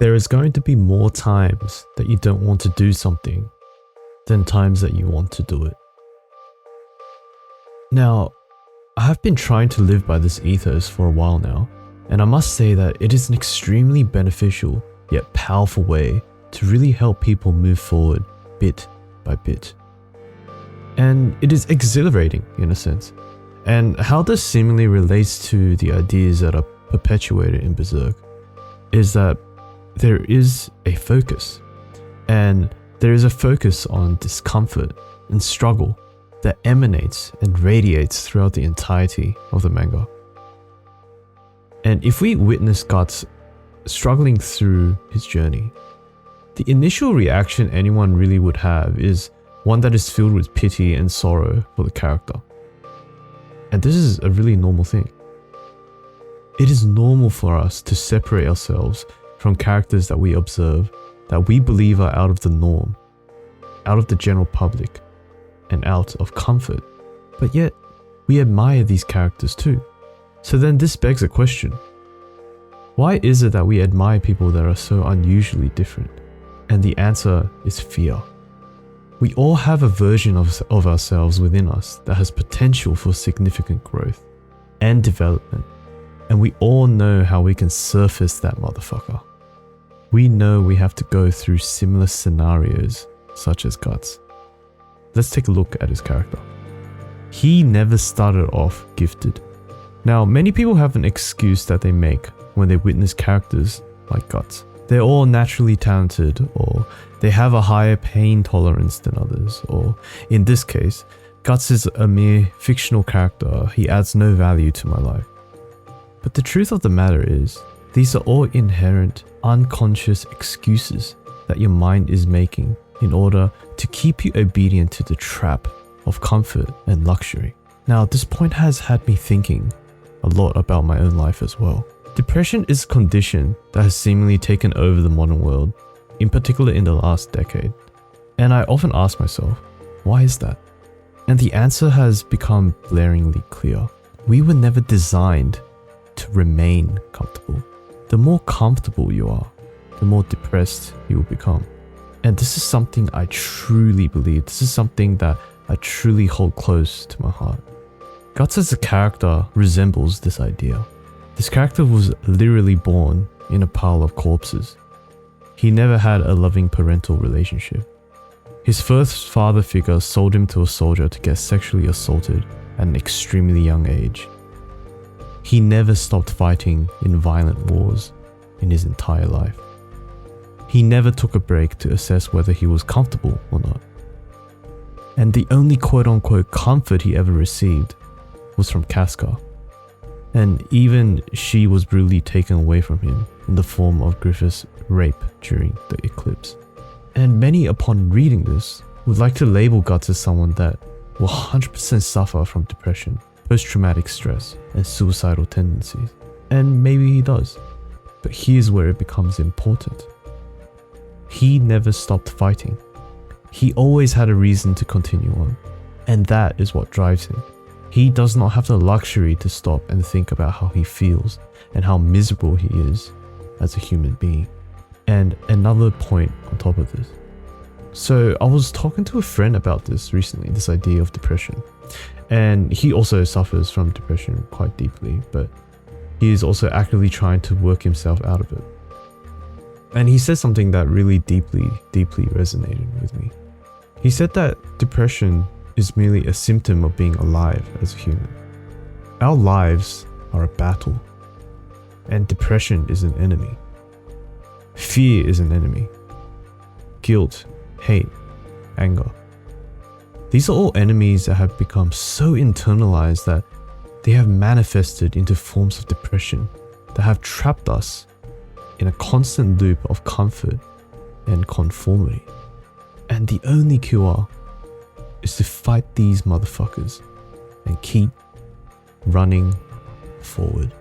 there is going to be more times that you don't want to do something than times that you want to do it. Now, I have been trying to live by this ethos for a while now, and I must say that it is an extremely beneficial yet powerful way to really help people move forward bit by bit. And it is exhilarating in a sense. And how this seemingly relates to the ideas that are perpetuated in Berserk is that there is a focus, and there is a focus on discomfort and struggle that emanates and radiates throughout the entirety of the manga. And if we witness Guts struggling through his journey, the initial reaction anyone really would have is one that is filled with pity and sorrow for the character. And this is a really normal thing. It is normal for us to separate ourselves from characters that we observe, that we believe are out of the norm, out of the general public, and out of comfort. But yet, we admire these characters too. So then this begs a question. Why is it that we admire people that are so unusually different? And the answer is fear. We all have a version of ourselves within us that has potential for significant growth and development. And we all know how we can surface that motherfucker. We know we have to go through similar scenarios such as Guts. Let's take a look at his character. He never started off gifted. Now, many people have an excuse that they make when they witness characters like Guts. They're all naturally talented, or they have a higher pain tolerance than others, or in this case, Guts is a mere fictional character, he adds no value to my life. But the truth of the matter is, these are all inherent, unconscious excuses that your mind is making in order to keep you obedient to the trap of comfort and luxury. Now, this point has had me thinking a lot about my own life as well. Depression is a condition that has seemingly taken over the modern world, in particular in the last decade. And I often ask myself, why is that? And the answer has become blaringly clear. We were never designed to remain comfortable. The more comfortable you are, the more depressed you will become. And this is something I truly believe. This is something that I truly hold close to my heart. Guts as a character resembles this idea. This character was literally born in a pile of corpses. He never had a loving parental relationship. His first father figure sold him to a soldier to get sexually assaulted at an extremely young age. He never stopped fighting in violent wars in his entire life. He never took a break to assess whether he was comfortable or not. And the only quote-unquote comfort he ever received was from Casca. And even she was brutally taken away from him in the form of Griffith's rape during the eclipse. And many, upon reading this, would like to label Guts as someone that will 100% suffer from depression, post-traumatic stress, and suicidal tendencies. And maybe he does. But here's where it becomes important. He never stopped fighting. He always had a reason to continue on. And that is what drives him. He does not have the luxury to stop and think about how he feels and how miserable he is as a human being. And another point on top of this. So I was talking to a friend about this recently, this idea of depression. And he also suffers from depression quite deeply, but he is also actively trying to work himself out of it. And he said something that really deeply resonated with me. He said that depression is merely a symptom of being alive as a human. Our lives are a battle, and depression is an enemy. Fear is an enemy. Guilt, hate, anger. These are all enemies that have become so internalized that they have manifested into forms of depression that have trapped us in a constant loop of comfort and conformity. And the only cure is to fight these motherfuckers and keep running forward.